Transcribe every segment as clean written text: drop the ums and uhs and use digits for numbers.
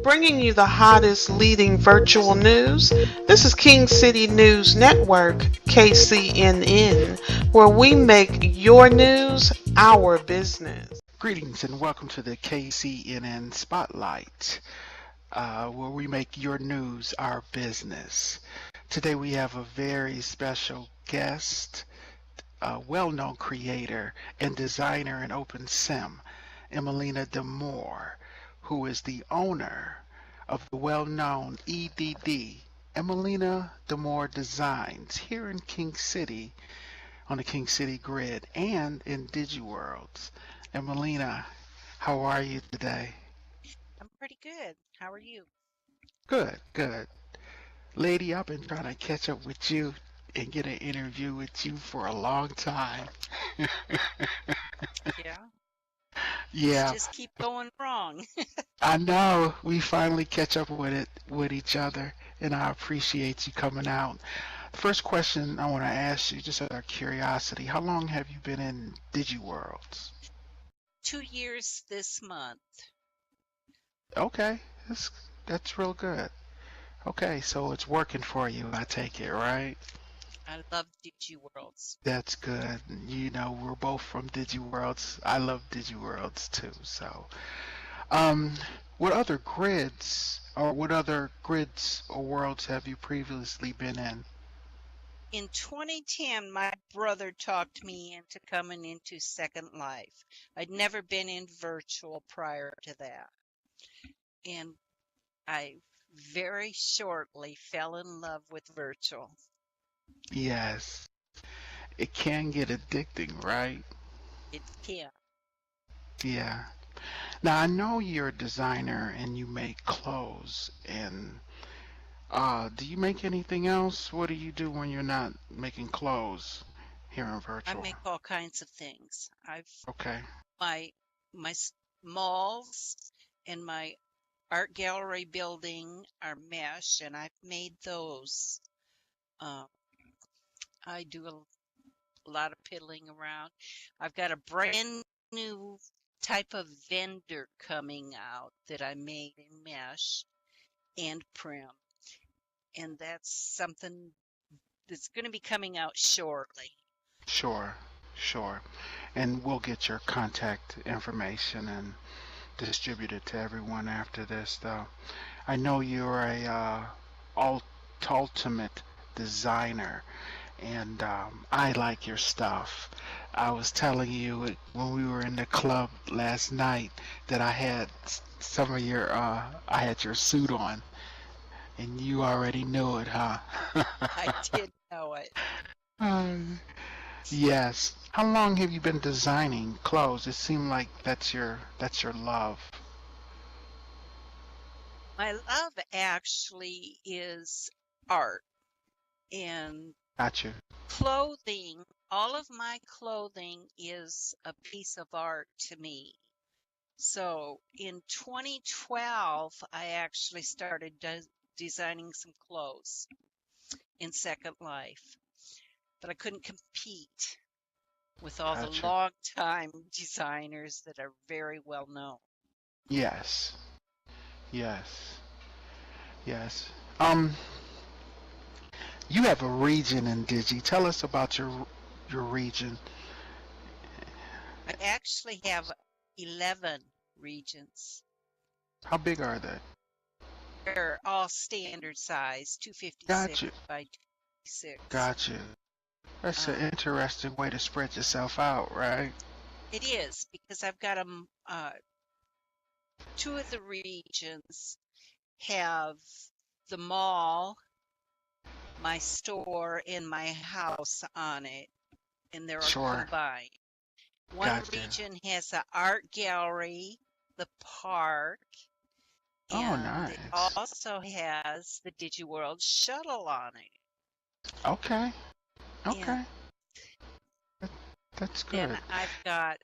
bringing you the hottest leading virtual news. This is King City News Network, KCNN, where we make your news our business. Greetings and welcome to the KCNN Spotlight, where we make your news our business. Today we have a very special guest, a well-known creator and designer in OpenSim, Emmalena Damour, who is the owner of the well-known EDD, Emmalena Damour Designs, here in King City, on the King City grid, and in DIGIWORLDZ. Emmalena, how are you today? I'm pretty good. How are you? Good, good. Lady, I've been trying to catch up with you and get an interview with you for a long time. Yeah. Yeah, Just keep going wrong. I know. We finally catch up with each other, and I appreciate you coming out. The first question I want to ask you, just out of curiosity, how long have you been in DIGIWORLDZ? 2 years this month. Okay, that's real good. Okay, so it's working for you, I take it, right? I love DIGIWORLDZ. That's good. You know, we're both from DIGIWORLDZ. I love DIGIWORLDZ too. So, um, what other grids or worlds have you previously been in? In 2010, my brother talked me into coming into Second Life. I'd never been in virtual prior to that. And I very shortly fell in love with virtual. Yes, it can get addicting, right? It can. Yeah. Now I know you're a designer and you make clothes and do you make anything else? What do you do when you're not making clothes here in I virtual? make all kinds of things. Okay. My malls and my art gallery building are mesh, and I've made those. Uh, I do a lot of piddling around. I've got a brand new type of vendor coming out that I made in mesh and prim, and that's something that's going to be coming out shortly. Sure, sure. And we'll get your contact information and distribute it to everyone after this, though. I know you're a ultimate designer, and I like your stuff. I was telling you when we were in the club last night that I had some of I had your suit on, and you already knew it, huh? I did know it. Um, Yes. How long have you been designing clothes? It seemed like that's your love. My love actually is art and Got you. clothing. All of my clothing is a piece of art to me. So in 2012, I actually started designing some clothes in Second Life, but I couldn't compete with all the Got you. long-time designers that are very well known. Yes. Yes. Yes. Um, you have a region in Digi. Tell us about your region. I actually have 11 regions. How big are they? They're all standard size, Got 256 you. by 26. Got you. That's an Um, interesting way to spread yourself out, right? it is because I've got two of the regions have the mall, my store, and my house on it, and they're Sure. combined. One Got you. region has the art gallery, the park, Oh, and it nice. also has the DigiWorld shuttle on it. Okay. And Okay. That, that's then good. I've got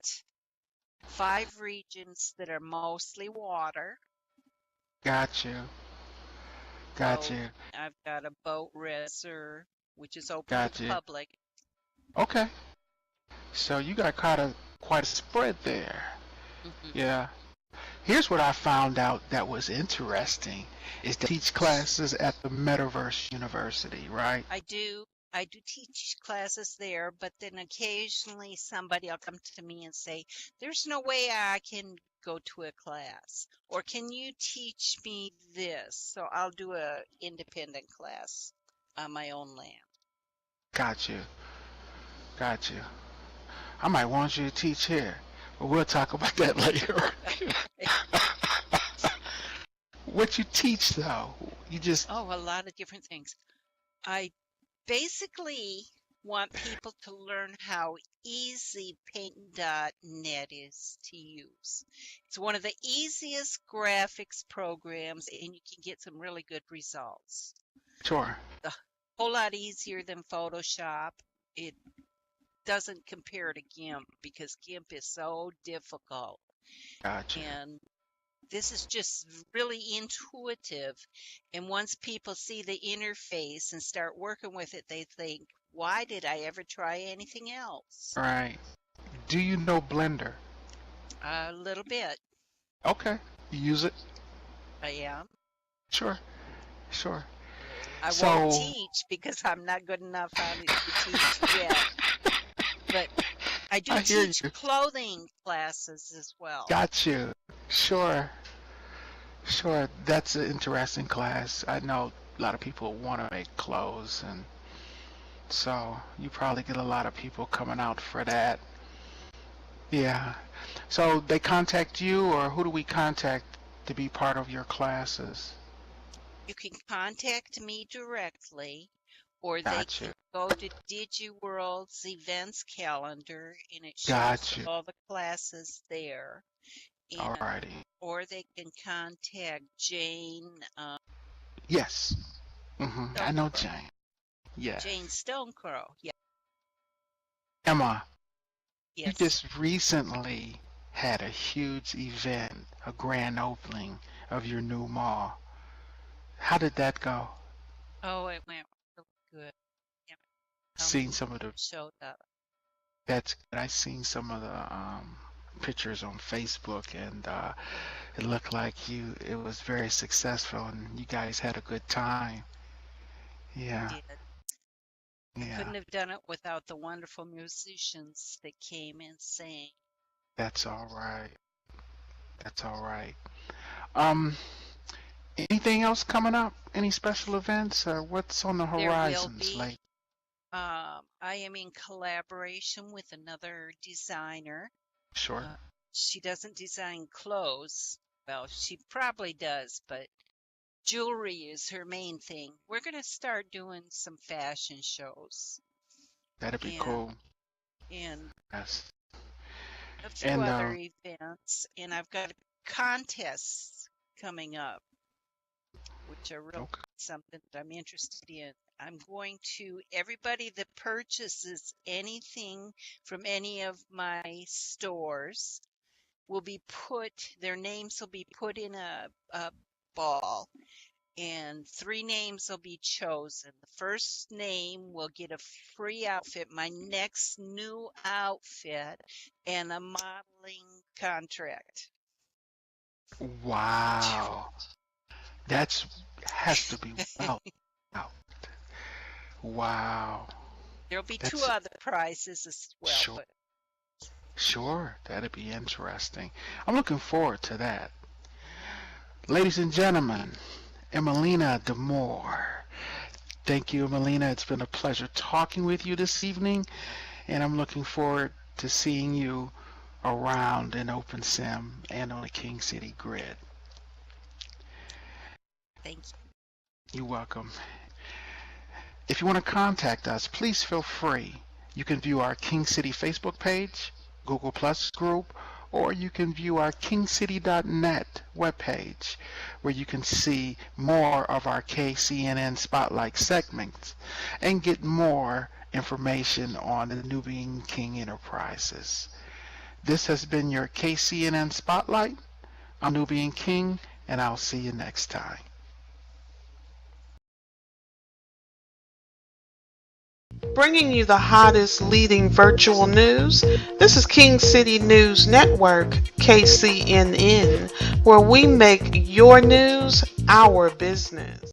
5 regions that are mostly water. Got you. Got So you. I've got a boat reservoir, which is open to Got the you. public. Okay. So you got quite a spread there. Hmm Yeah. Here's what I found out that was interesting is that teach classes at the Metaverse University, right? I do teach classes there, but then occasionally somebody will come to me and say, there's no way I can go to a class, or can you teach me this? So I'll do a independent class on my own land. Got you. Got you. I might want you to teach here, but we'll talk about that later. What you teach though? You just Oh, a lot of different things. I basically want people to learn how easy Paint.net is to use. It's one of the easiest graphics programs, and you can get some really good results. sure. A whole lot easier than Photoshop. It doesn't compare to GIMP because GIMP is so difficult. Gotcha. And this is just really intuitive. And once people see the interface and start working with it, they think, why did I ever try anything else? Right. Do you know Blender? A little bit, Okay. You use it? I am. Sure. Sure. I So won't teach because I'm not good enough on it to teach yet. But I do I hear teach you. clothing classes as well. Got you. Sure. Sure. That's an interesting class. I know a lot of people want to make clothes, and so you probably get a lot of people coming out for that. Yeah. So they contact you, or who do we contact to be part of your classes? You can contact me directly, or they Got you. can go to DIGIWORLDZ events calendar, and it Got shows you. all the classes there. And Alrighty. or they can contact Jane Yes. I know Stonecrow. Jane. Yes. Jane Stonecrow. Yeah. Emma, you Yes. just recently had a huge event, a grand opening of your new mall. How did that go? Oh, it went really good. Yeah. Seen some of the Showed up. That's good. I seen some of the pictures on Facebook, and it looked like it was very successful, and you guys had a good time. Yeah, Did. I yeah, couldn't have done it without the wonderful musicians that came and sang. that's all right. That's all right. Um, anything else coming up? Any special events? What's on the There will horizons, be. like? I am in collaboration with another designer. Sure. She doesn't design clothes. Well, she probably does, but jewelry is her main thing. We're going to start doing some fashion shows That'd be and cool. and Yes. a few And other events. And I've got contests coming up, which are really okay. something that I'm interested in. I'm going to, everybody that purchases anything from any of my stores will be their names will be put in a ball, and 3 names will be chosen. The first name will get a free outfit, my next new outfit, and a modeling contract. Wow. That's has to be wow. Wow. There'll be 2 That's other prizes as well. sure. But Sure. That'd be interesting. I'm looking forward to that. Ladies and gentlemen, Emmalena Damour. Thank you, Emmalena. It's been a pleasure talking with you this evening, and I'm looking forward to seeing you around in OpenSim and on the King City grid. thank you. You're welcome. If you want to contact us, please feel free. You can view our King City Facebook page, Google Plus group, or you can view our kingcity.net webpage, where you can see more of our KCNN Spotlight segments and get more information on the Nubian King Enterprises. This has been your KCNN Spotlight. I'm Nubian King, and I'll see you next time. Bringing you the hottest leading virtual news. This is King City News Network, KCNN, where we make your news our business.